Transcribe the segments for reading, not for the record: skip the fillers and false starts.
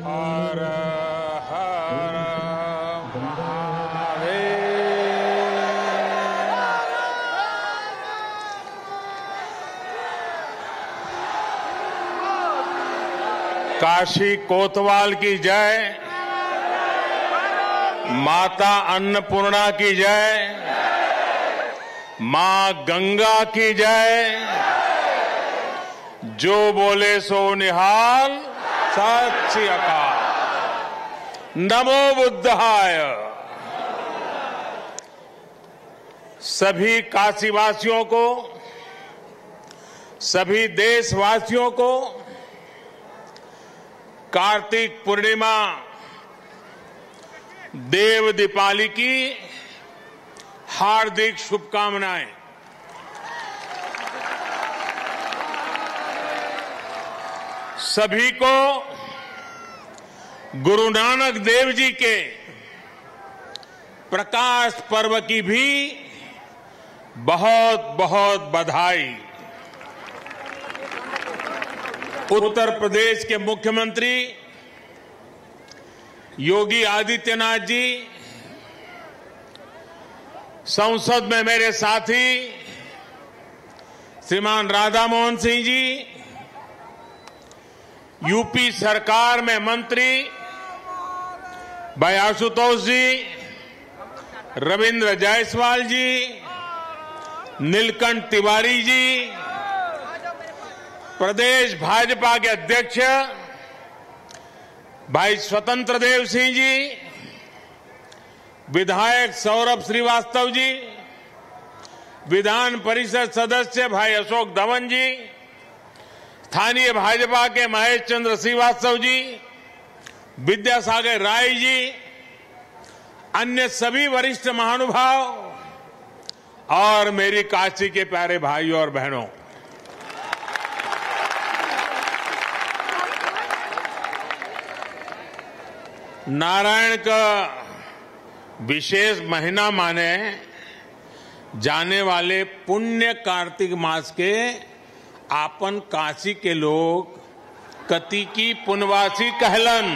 हर हर महादेव। काशी कोतवाल की जय, माता अन्नपूर्णा की जय, मां गंगा की जय। जो बोले सो निहाल, सत श्री अकाल। नमो बुद्धाय। सभी काशीवासियों को, सभी देशवासियों को कार्तिक पूर्णिमा देव दीपावली की हार्दिक शुभकामनाएं। सभी को गुरु नानक देव जी के प्रकाश पर्व की भी बहुत बहुत बधाई। उत्तर प्रदेश के मुख्यमंत्री योगी आदित्यनाथ जी, संसद में मेरे साथी श्रीमान राधा मोहन सिंह जी, यूपी सरकार में मंत्री भाई आशुतोष जी, रविंद्र जायसवाल जी, नीलकंठ तिवारी जी, प्रदेश भाजपा के अध्यक्ष भाई स्वतंत्र देव सिंह जी, विधायक सौरभ श्रीवास्तव जी, विधान परिषद सदस्य भाई अशोक धवन जी, स्थानीय भाजपा के महेश चंद्र श्रीवास्तव जी, विद्यासागर राय जी, अन्य सभी वरिष्ठ महानुभाव और मेरी काशी के प्यारे भाइयों और बहनों, नारायण का विशेष महीना माने जाने वाले पुण्य कार्तिक मास के आपन काशी के लोग कति की पुनवासी कहलन।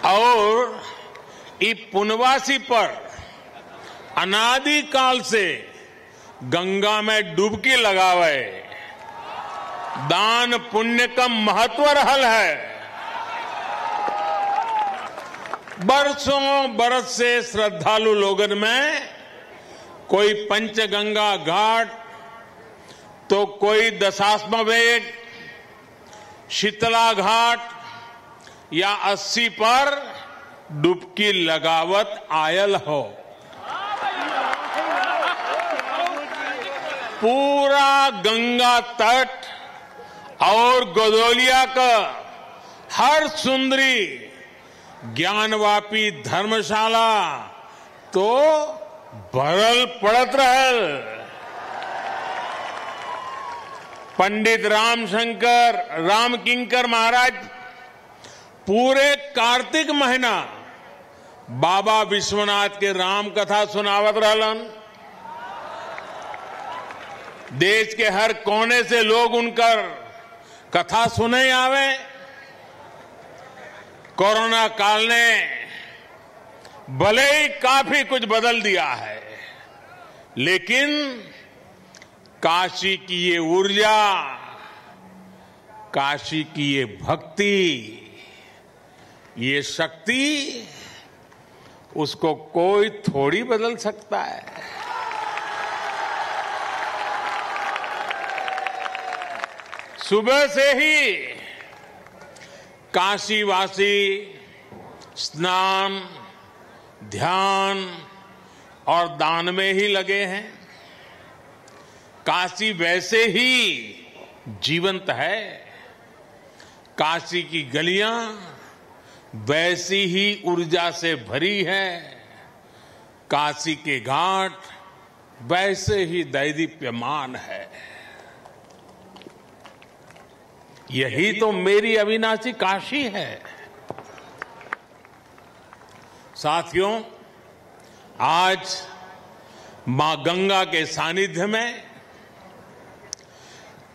और इस पुनवासी पर अनादि काल से गंगा में डुबकी लगावे दान पुण्य का महत्व रहल है। बरसों बरस से श्रद्धालु लोगन में कोई पंचगंगा घाट तो कोई दशाश्वमेध, शीतला घाट या 80 पर डुबकी लगावत आयल हो। पूरा गंगा तट और गोदौलिया का हर सुंदरी ज्ञानवापी धर्मशाला तो भरल पड़त रहल। पंडित रामशंकर रामकिंकर महाराज पूरे कार्तिक महीना बाबा विश्वनाथ के राम कथा सुनावत रहलन। देश के हर कोने से लोग उनकर कथा सुने आवे। कोरोना काल ने भले ही काफी कुछ बदल दिया है, लेकिन काशी की ये ऊर्जा, काशी की ये भक्ति, ये शक्ति, उसको कोई थोड़ी बदल सकता है। सुबह से ही काशीवासी स्नान, ध्यान और दान में ही लगे हैं। काशी वैसे ही जीवंत है। काशी की गलियां वैसी ही ऊर्जा से भरी है। काशी के घाट वैसे ही दैदीप्यमान है। यही तो मेरी अविनाशी काशी है। साथियों, आज मां गंगा के सानिध्य में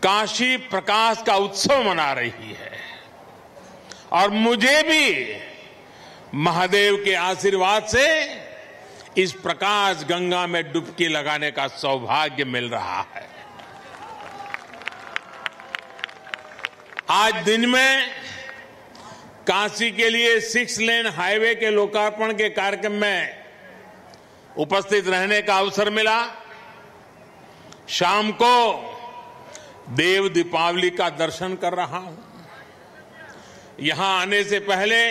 काशी प्रकाश का उत्सव मना रही है और मुझे भी महादेव के आशीर्वाद से इस प्रकाश गंगा में डुबकी लगाने का सौभाग्य मिल रहा है। आज दिन में काशी के लिए 6 लेन हाईवे के लोकार्पण के कार्यक्रम में उपस्थित रहने का अवसर मिला। शाम को देव दीपावली का दर्शन कर रहा हूं। यहां आने से पहले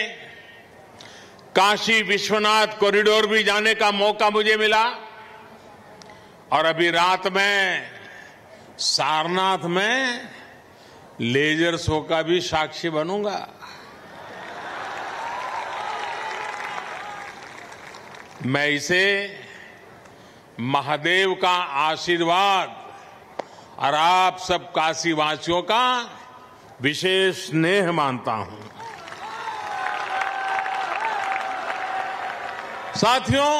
काशी विश्वनाथ कॉरिडोर भी जाने का मौका मुझे मिला और अभी रात में सारनाथ में लेजर शो का भी साक्षी बनूंगा। मैं इसे महादेव का आशीर्वाद और आप सब काशीवासियों का विशेष स्नेह मानता हूं। साथियों,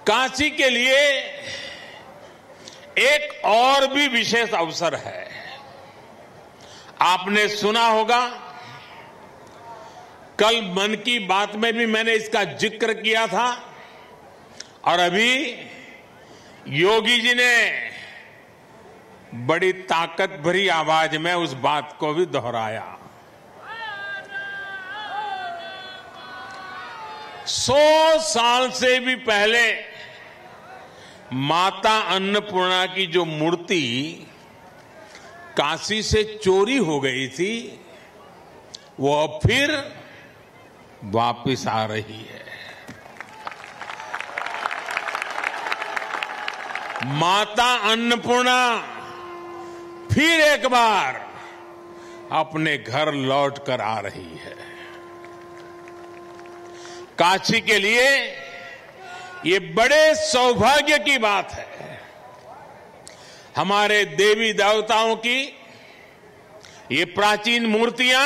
काशी के लिए एक और भी विशेष अवसर है। आपने सुना होगा, कल मन की बात में भी मैंने इसका जिक्र किया था और अभी योगी जी ने बड़ी ताकत भरी आवाज में उस बात को भी दोहराया। 100 साल से भी पहले माता अन्नपूर्णा की जो मूर्ति काशी से चोरी हो गई थी, वो अब फिर वापिस आ रही है। माता अन्नपूर्णा फिर एक बार अपने घर लौट कर आ रही है। काशी के लिए ये बड़े सौभाग्य की बात है। हमारे देवी देवताओं की ये प्राचीन मूर्तियां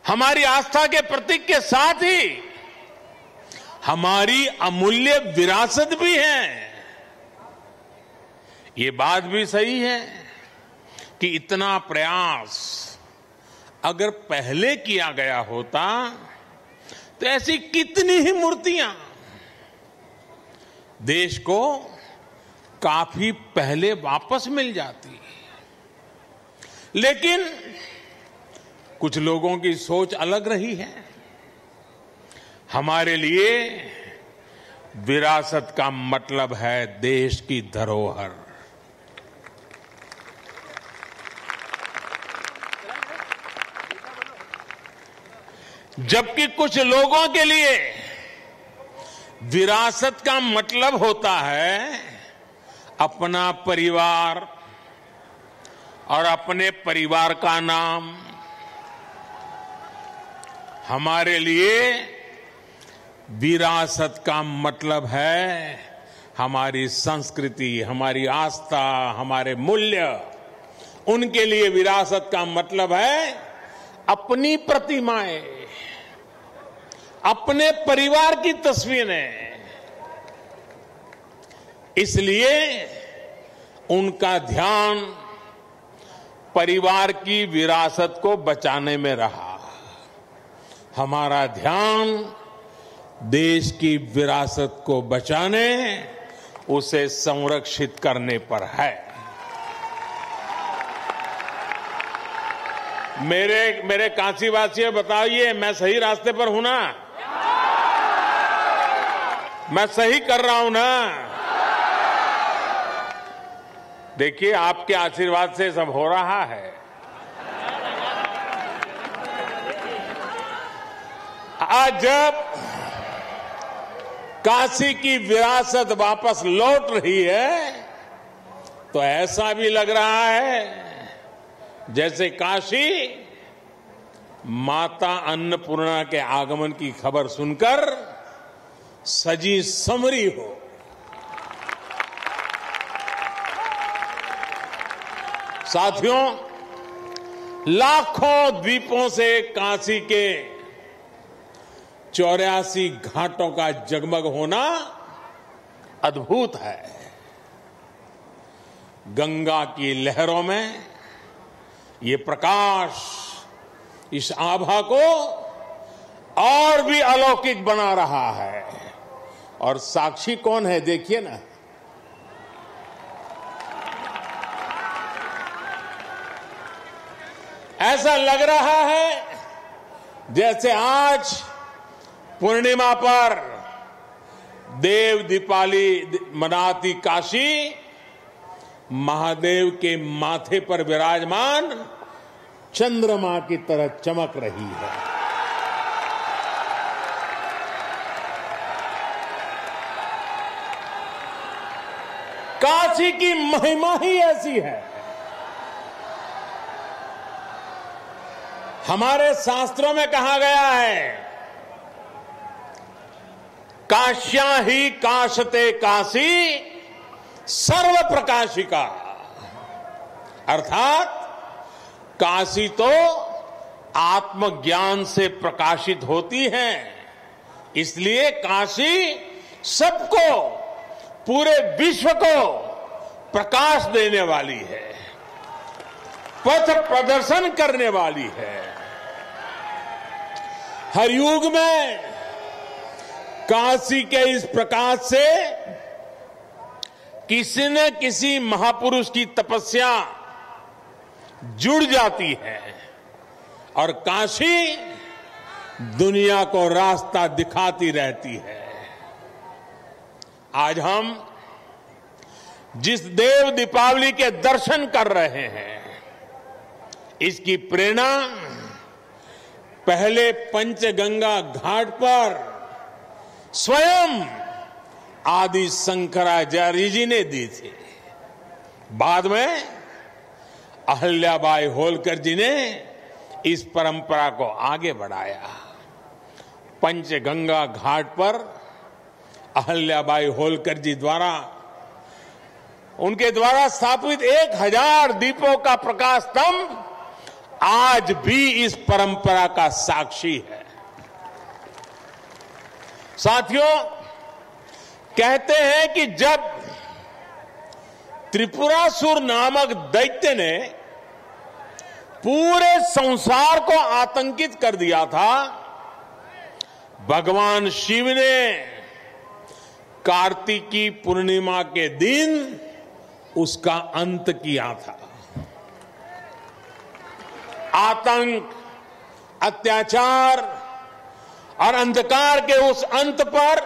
हमारी आस्था के प्रतीक के साथ ही हमारी अमूल्य विरासत भी है। ये बात भी सही है कि इतना प्रयास अगर पहले किया गया होता तो ऐसी कितनी ही मूर्तियां देश को काफी पहले वापस मिल जाती। लेकिन कुछ लोगों की सोच अलग रही है। हमारे लिए विरासत का मतलब है देश की धरोहर। जबकि कुछ लोगों के लिए विरासत का मतलब होता है अपना परिवार और अपने परिवार का नाम। हमारे लिए विरासत का मतलब है हमारी संस्कृति, हमारी आस्था, हमारे मूल्य। उनके लिए विरासत का मतलब है अपनी प्रतिमाएं, अपने परिवार की तस्वीरें। इसलिए उनका ध्यान परिवार की विरासत को बचाने में रहा। हमारा ध्यान देश की विरासत को बचाने, उसे संरक्षित करने पर है। मेरे काशीवासियों, बताइए मैं सही रास्ते पर हूं ना? मैं सही कर रहा हूं ना? देखिए, आपके आशीर्वाद से सब हो रहा है। आज जब काशी की विरासत वापस लौट रही है तो ऐसा भी लग रहा है जैसे काशी माता अन्नपूर्णा के आगमन की खबर सुनकर सजी संवरी हो। साथियों, लाखों द्वीपों से काशी के 84 घाटों का जगमग होना अद्भुत है। गंगा की लहरों में ये प्रकाश इस आभा को और भी अलौकिक बना रहा है। और साक्षी कौन है देखिए ना, ऐसा लग रहा है जैसे आज पूर्णिमा पर देव दीपावली मनाती काशी महादेव के माथे पर विराजमान चंद्रमा की तरह चमक रही है। काशी की महिमा ही ऐसी है। हमारे शास्त्रों में कहा गया है, काश्या ही काशते काशी सर्व प्रकाशिका, अर्थात काशी तो आत्मज्ञान से प्रकाशित होती है, इसलिए काशी सबको, पूरे विश्व को प्रकाश देने वाली है, पथ प्रदर्शन करने वाली है। हर युग में काशी के इस प्रकाश से किसी न किसी महापुरुष की तपस्या जुड़ जाती है और काशी दुनिया को रास्ता दिखाती रहती है। आज हम जिस देव दीपावली के दर्शन कर रहे हैं, इसकी प्रेरणा पहले पंचगंगा घाट पर स्वयं आदि शंकराचार्य जी ने दी थी। बाद में अहल्याबाई होलकर जी ने इस परंपरा को आगे बढ़ाया। पंचगंगा घाट पर अहल्याबाई होलकर जी द्वारा, उनके द्वारा स्थापित 1000 दीपों का प्रकाश स्तंभ आज भी इस परंपरा का साक्षी है। साथियों, कहते हैं कि जब त्रिपुरासुर नामक दैत्य ने पूरे संसार को आतंकित कर दिया था, भगवान शिव ने कार्तिकी पूर्णिमा के दिन उसका अंत किया था। आतंक, अत्याचार और अंधकार के उस अंत पर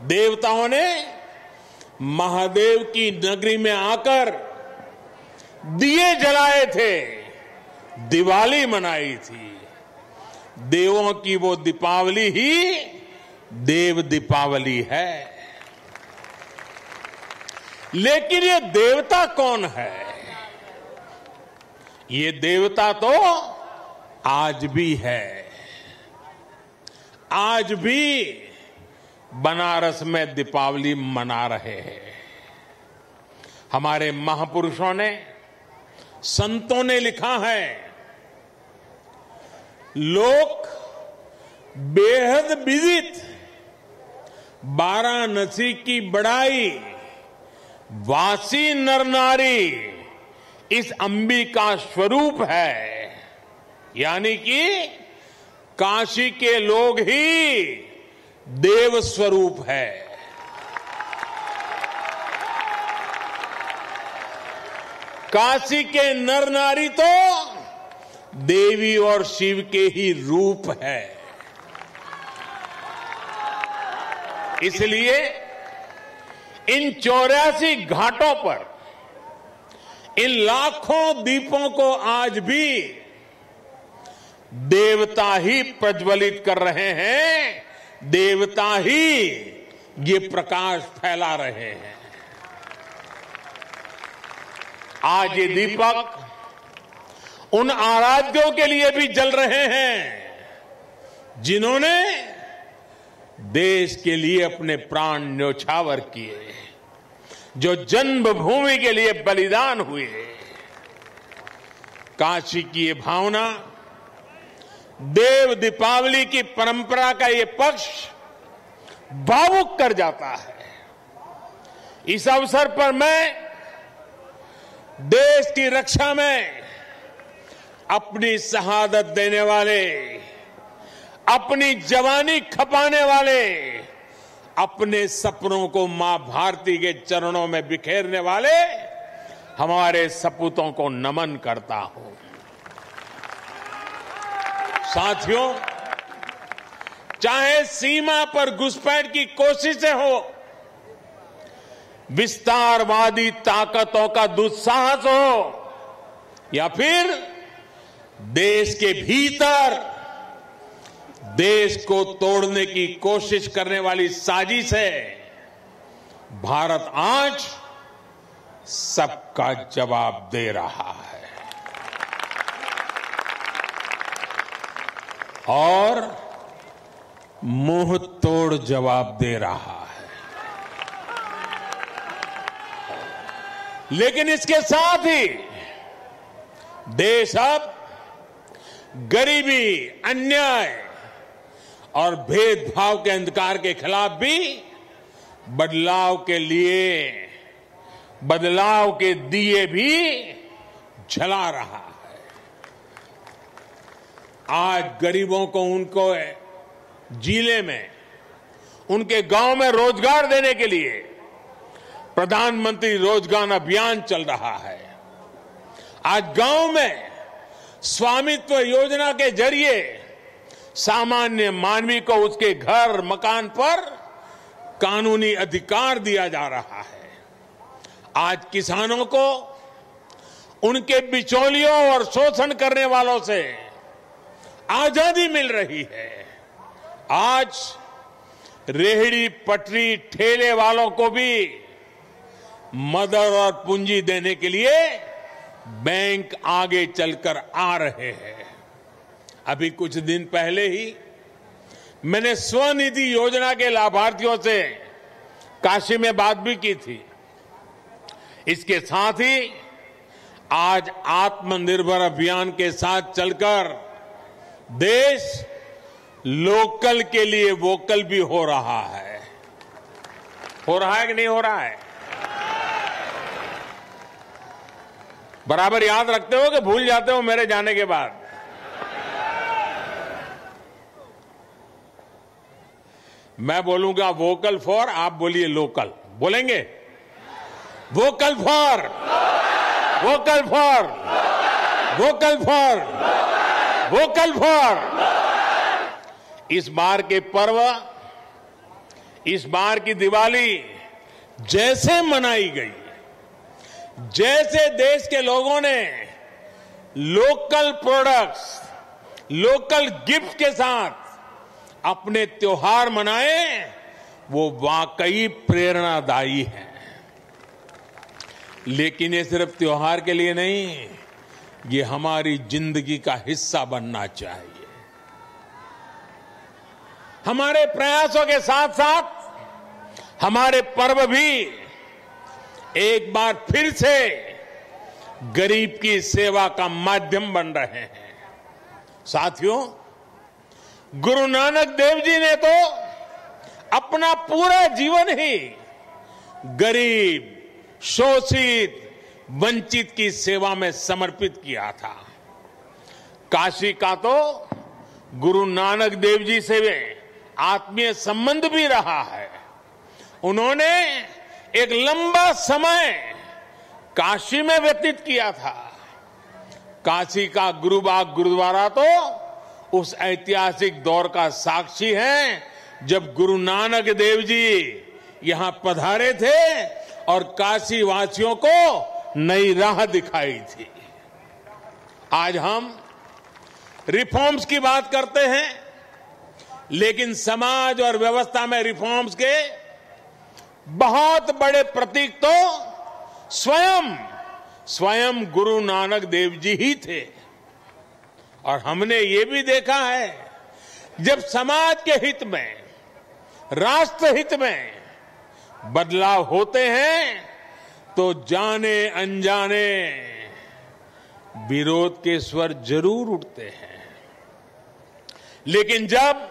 देवताओं ने महादेव की नगरी में आकर दिए जलाए थे, दिवाली मनाई थी। देवों की वो दीपावली ही देव दीपावली है। लेकिन ये देवता कौन है? ये देवता तो आज भी है। आज भी बनारस में दीपावली मना रहे हैं। हमारे महापुरुषों ने, संतों ने लिखा है, लोक बेहद विदित वाराणसी की बड़ाई, वासी नर नारी इस अंबिका स्वरूप है। यानी कि काशी के लोग ही देव स्वरूप है। काशी के नर नारी तो देवी और शिव के ही रूप है। इसलिए इन 84 घाटों पर इन लाखों दीपों को आज भी देवता ही प्रज्वलित कर रहे हैं, देवता ही ये प्रकाश फैला रहे हैं। आज ये दीपक उन आराध्यों के लिए भी जल रहे हैं जिन्होंने देश के लिए अपने प्राण न्योछावर किए, जो जन्मभूमि के लिए बलिदान हुए। काशी की ये भावना, देव दीपावली की परंपरा का ये पक्ष भावुक कर जाता है। इस अवसर पर मैं देश की रक्षा में अपनी शहादत देने वाले, अपनी जवानी खपाने वाले, अपने सपनों को मां भारती के चरणों में बिखेरने वाले हमारे सपूतों को नमन करता हूं। साथियों, चाहे सीमा पर घुसपैठ की कोशिशें हो, विस्तारवादी ताकतों का दुस्साहस हो, या फिर देश के भीतर देश को तोड़ने की कोशिश करने वाली साजिश है, भारत आज सबका जवाब दे रहा है और मुंह तोड़ जवाब दे रहा है। लेकिन इसके साथ ही देश अब गरीबी, अन्याय और भेदभाव के अंधकार के खिलाफ भी बदलाव के लिए बदलाव के दिए भी जला रहा है। आज गरीबों को उनको जिले में, उनके गांव में रोजगार देने के लिए प्रधानमंत्री रोजगार अभियान चल रहा है। आज गांव में स्वामित्व योजना के जरिए सामान्य मानवी को उसके घर मकान पर कानूनी अधिकार दिया जा रहा है। आज किसानों को उनके बिचौलियों और शोषण करने वालों से आजादी मिल रही है। आज रेहड़ी पटरी ठेले वालों को भी मदद और पूंजी देने के लिए बैंक आगे चलकर आ रहे हैं। अभी कुछ दिन पहले ही मैंने स्वनिधि योजना के लाभार्थियों से काशी में बात भी की थी। इसके साथ ही आज आत्मनिर्भर अभियान के साथ चलकर देश लोकल के लिए वोकल भी हो रहा है। हो रहा है कि नहीं हो रहा है? बराबर याद रखते हो कि भूल जाते हो मेरे जाने के बाद? मैं बोलूंगा वोकल फॉर, आप बोलिए लोकल। बोलेंगे vocal for, vocal for, vocal for, vocal for. इस बार के पर्व, इस बार की दिवाली जैसे मनाई गई, जैसे देश के लोगों ने लोकल प्रोडक्ट्स, लोकल गिफ्ट के साथ अपने त्योहार मनाए, वो वाकई प्रेरणादायी है। लेकिन ये सिर्फ त्योहार के लिए नहीं, ये हमारी जिंदगी का हिस्सा बनना चाहिए। हमारे प्रयासों के साथ साथ हमारे पर्व भी एक बार फिर से गरीब की सेवा का माध्यम बन रहे हैं। साथियों, गुरु नानक देव जी ने तो अपना पूरा जीवन ही गरीब, शोषित, वंचित की सेवा में समर्पित किया था। काशी का तो गुरु नानक देव जी से आत्मीय संबंध भी रहा है। उन्होंने एक लंबा समय काशी में व्यतीत किया था। काशी का गुरुबाग गुरुद्वारा तो उस ऐतिहासिक दौर का साक्षी है जब गुरु नानक देव जी यहां पधारे थे और काशी वासियों को नई राह दिखाई थी। आज हम रिफॉर्म्स की बात करते हैं, लेकिन समाज और व्यवस्था में रिफॉर्म्स के बहुत बड़े प्रतीक तो स्वयं गुरु नानक देव जी ही थे। और हमने ये भी देखा है, जब समाज के हित में, राष्ट्र हित में बदलाव होते हैं तो जाने अनजाने विरोध के स्वर जरूर उठते हैं। लेकिन जब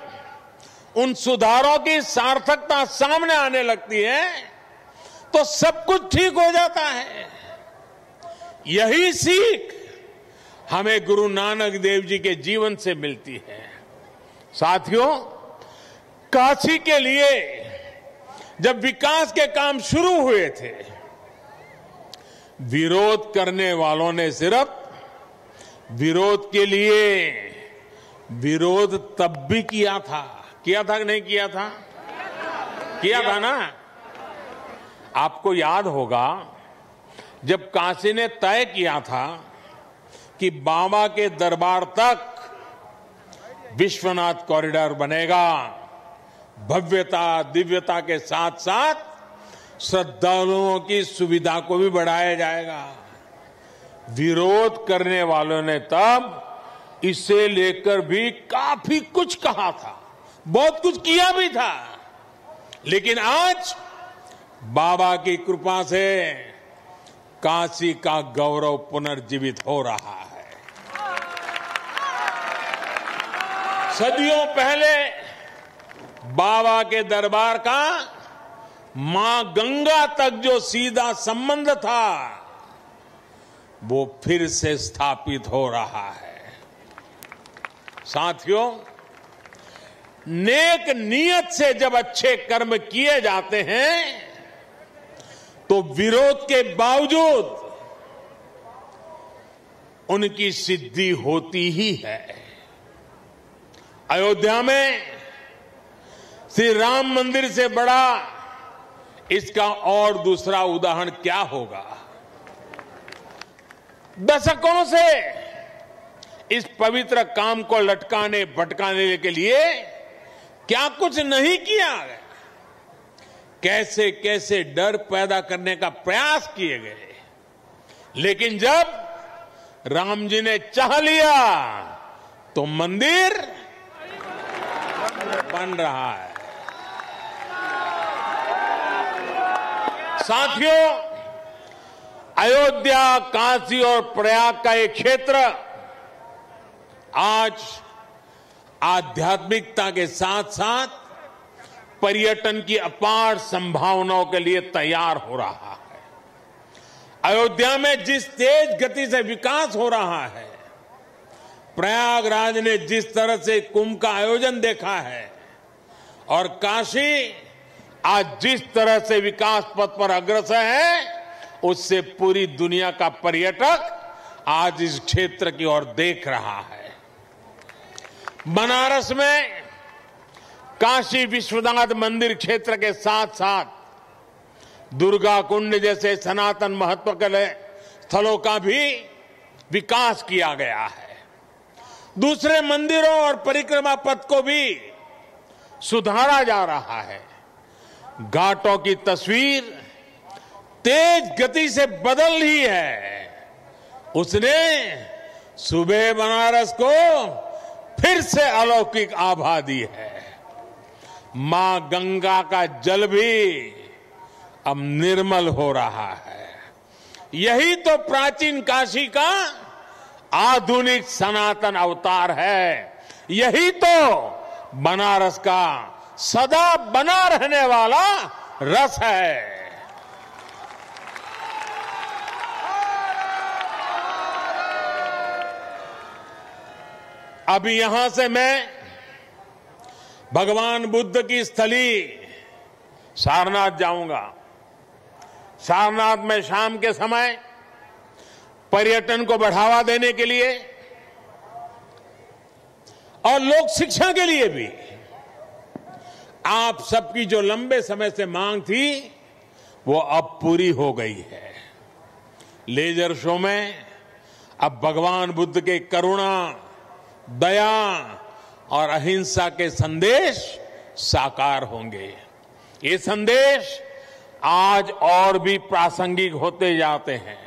उन सुधारों की सार्थकता सामने आने लगती है तो सब कुछ ठीक हो जाता है। यही सीख हमें गुरु नानक देव जी के जीवन से मिलती है। साथियों, काशी के लिए जब विकास के काम शुरू हुए थे, विरोध करने वालों ने सिर्फ विरोध के लिए विरोध तब भी किया था कि नहीं किया था? किया था ना। आपको याद होगा जब काशी ने तय किया था कि बाबा के दरबार तक विश्वनाथ कॉरिडोर बनेगा, भव्यता दिव्यता के साथ साथ श्रद्धालुओं की सुविधा को भी बढ़ाया जाएगा। विरोध करने वालों ने तब इसे लेकर भी काफी कुछ कहा था, बहुत कुछ किया भी था, लेकिन आज बाबा की कृपा से काशी का गौरव पुनर्जीवित हो रहा है। सदियों पहले बाबा के दरबार का मां गंगा तक जो सीधा संबंध था वो फिर से स्थापित हो रहा है। साथियों, नेक नियत से जब अच्छे कर्म किए जाते हैं तो विरोध के बावजूद उनकी सिद्धि होती ही है। अयोध्या में श्री राम मंदिर से बड़ा इसका और दूसरा उदाहरण क्या होगा? दशकों से इस पवित्र काम को लटकाने भटकाने के लिए क्या कुछ नहीं किया गया, कैसे कैसे डर पैदा करने का प्रयास किए गए, लेकिन जब राम जी ने चाह लिया तो मंदिर बन रहा है। साथियों, अयोध्या, काशी और प्रयाग का एक क्षेत्र आज आध्यात्मिकता के साथ साथ पर्यटन की अपार संभावनाओं के लिए तैयार हो रहा है। अयोध्या में जिस तेज गति से विकास हो रहा है, प्रयागराज ने जिस तरह से कुंभ का आयोजन देखा है और काशी आज जिस तरह से विकास पथ पर अग्रसर है, उससे पूरी दुनिया का पर्यटक आज इस क्षेत्र की ओर देख रहा है। बनारस में काशी विश्वनाथ मंदिर क्षेत्र के साथ साथ दुर्गा कुंड जैसे सनातन महत्व के स्थलों का भी विकास किया गया है। दूसरे मंदिरों और परिक्रमा पथ को भी सुधारा जा रहा है। घाटों की तस्वीर तेज गति से बदल रही है। उसने सुबह बनारस को फिर से अलौकिक आभा दी है। मां गंगा का जल भी अब निर्मल हो रहा है। यही तो प्राचीन काशी का आधुनिक सनातन अवतार है। यही तो बनारस का सदा बना रहने वाला रस है। अभी यहां से मैं भगवान बुद्ध की स्थली सारनाथ जाऊंगा। सारनाथ में शाम के समय पर्यटन को बढ़ावा देने के लिए और लोक शिक्षा के लिए भी आप सबकी जो लंबे समय से मांग थी वो अब पूरी हो गई है। लेजर शो में अब भगवान बुद्ध के करुणा, दया और अहिंसा के संदेश साकार होंगे। ये संदेश आज और भी प्रासंगिक होते जाते हैं।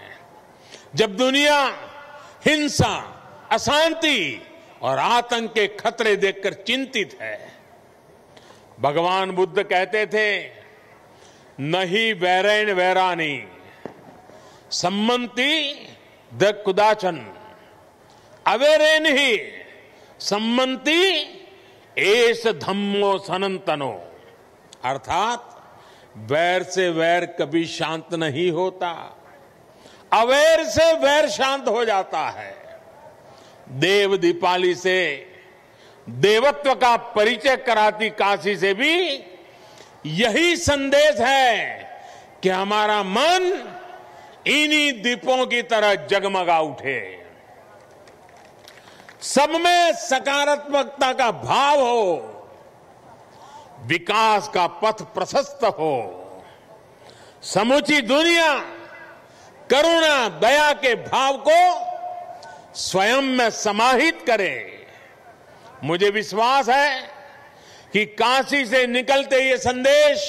जब दुनिया हिंसा, अशांति और आतंक के खतरे देखकर चिंतित है, भगवान बुद्ध कहते थे, नहीं वैरेण वैरानी सम्मति द कुदाचन अवेरेन ही सम्मति एस धम्मो सनंतनो। अर्थात वैर से वैर कभी शांत नहीं होता, अवैर से वैर शांत हो जाता है। देव दीपावली से देवत्व का परिचय कराती काशी से भी यही संदेश है कि हमारा मन इन्हीं दीपों की तरह जगमगा उठे, सब में सकारात्मकता का भाव हो, विकास का पथ प्रशस्त हो, समूची दुनिया करुणा दया के भाव को स्वयं में समाहित करे। मुझे विश्वास है कि काशी से निकलते ये संदेश,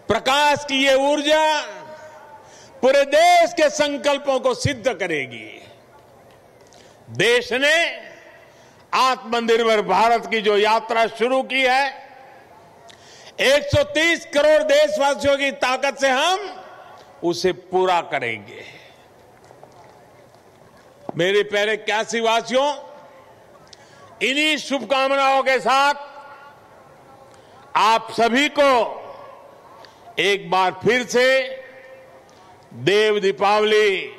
प्रकाश की ये ऊर्जा पूरे देश के संकल्पों को सिद्ध करेगी। देश ने आत्मनिर्भर भारत की जो यात्रा शुरू की है, 130 करोड़ देशवासियों की ताकत से हम उसे पूरा करेंगे। मेरे प्यारे काशीवासियों, इन्हीं शुभकामनाओं के साथ आप सभी को एक बार फिर से देव दीपावली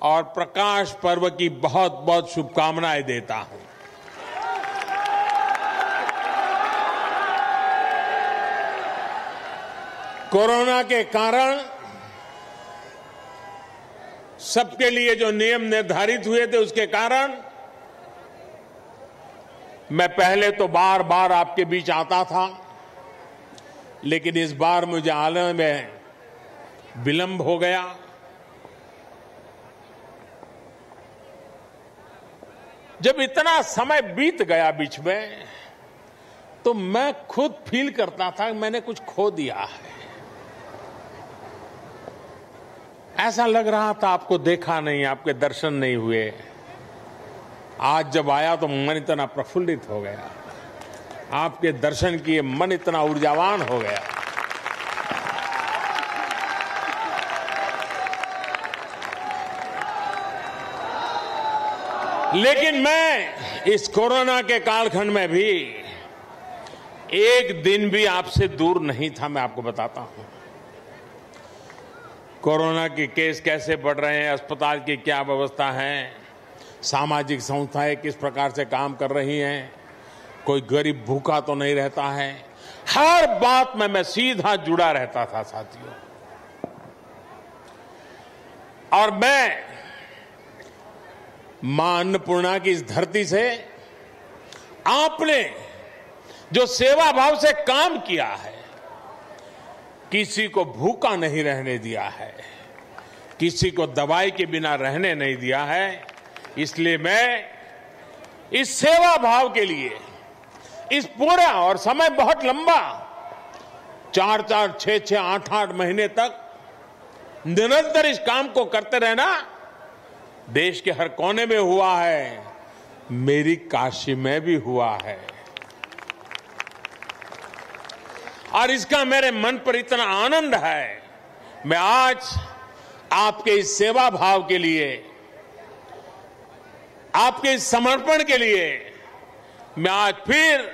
और प्रकाश पर्व की बहुत बहुत शुभकामनाएं देता हूं। कोरोना के कारण सबके लिए जो नियम निर्धारित हुए थे, उसके कारण मैं पहले तो बार बार आपके बीच आता था, लेकिन इस बार मुझे आने में विलंब हो गया। जब इतना समय बीत गया बीच में, तो मैं खुद फील करता था कि मैंने कुछ खो दिया है। ऐसा लग रहा था आपको देखा नहीं, आपके दर्शन नहीं हुए। आज जब आया तो मन इतना प्रफुल्लित हो गया, आपके दर्शन किए मन इतना ऊर्जावान हो गया। लेकिन मैं इस कोरोना के कालखंड में भी एक दिन भी आपसे दूर नहीं था। मैं आपको बताता हूं कोरोना के केस कैसे बढ़ रहे हैं, अस्पताल की क्या व्यवस्था है, सामाजिक संस्थाएं किस प्रकार से काम कर रही हैं, कोई गरीब भूखा तो नहीं रहता है। हर बात में मैं सीधा जुड़ा रहता था साथियों। और मैं मां अन्नपूर्णा की इस धरती से आपने जो सेवा भाव से काम किया है, किसी को भूखा नहीं रहने दिया है, किसी को दवाई के बिना रहने नहीं दिया है, इसलिए मैं इस सेवा भाव के लिए इस पूरा, और समय बहुत लंबा, 4-4, 6-6, 8-8 महीने तक निरंतर इस काम को करते रहना देश के हर कोने में हुआ है, मेरी काशी में भी हुआ है। और इसका मेरे मन पर इतना आनंद है, मैं आज आपके इस सेवा भाव के लिए, आपके इस समर्पण के लिए मैं आज फिर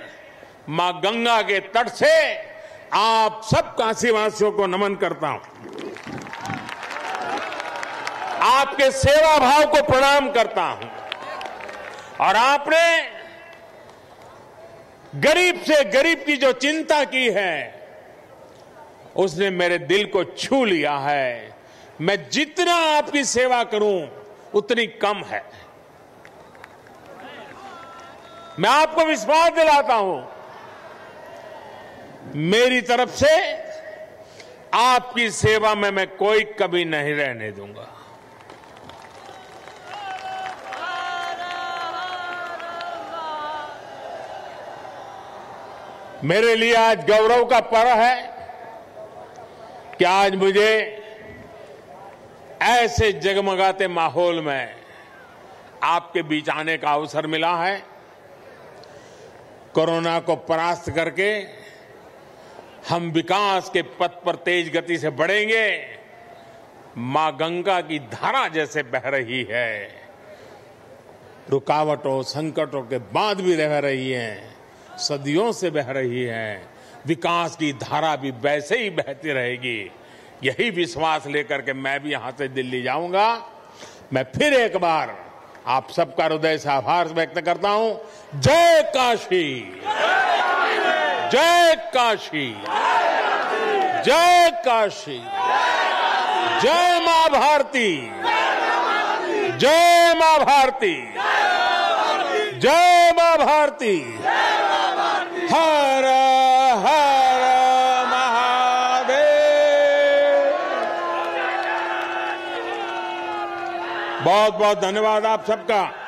मां गंगा के तट से आप सब काशीवासियों को नमन करता हूं, आपके सेवा भाव को प्रणाम करता हूं। और आपने गरीब से गरीब की जो चिंता की है, उसने मेरे दिल को छू लिया है। मैं जितना आपकी सेवा करूं उतनी कम है। मैं आपको विश्वास दिलाता हूं, मेरी तरफ से आपकी सेवा में मैं कोई कमी नहीं रहने दूंगा। मेरे लिए आज गौरव का पर्व है कि आज मुझे ऐसे जगमगाते माहौल में आपके बीच आने का अवसर मिला है। कोरोना को परास्त करके हम विकास के पथ पर तेज गति से बढ़ेंगे। मां गंगा की धारा जैसे बह रही है, रुकावटों संकटों के बाद भी रह रही है, सदियों से बह रही है, विकास की धारा भी वैसे ही बहती रहेगी। यही विश्वास लेकर के मैं भी यहां से दिल्ली जाऊंगा। मैं फिर एक बार आप सबका हृदय से आभार व्यक्त करता हूं। जय काशी, जय काशी, जय काशी, जय मां भारती, जय मां भारती, जय मां भारती, हर हर महादेव। बहुत बहुत धन्यवाद आप सबका।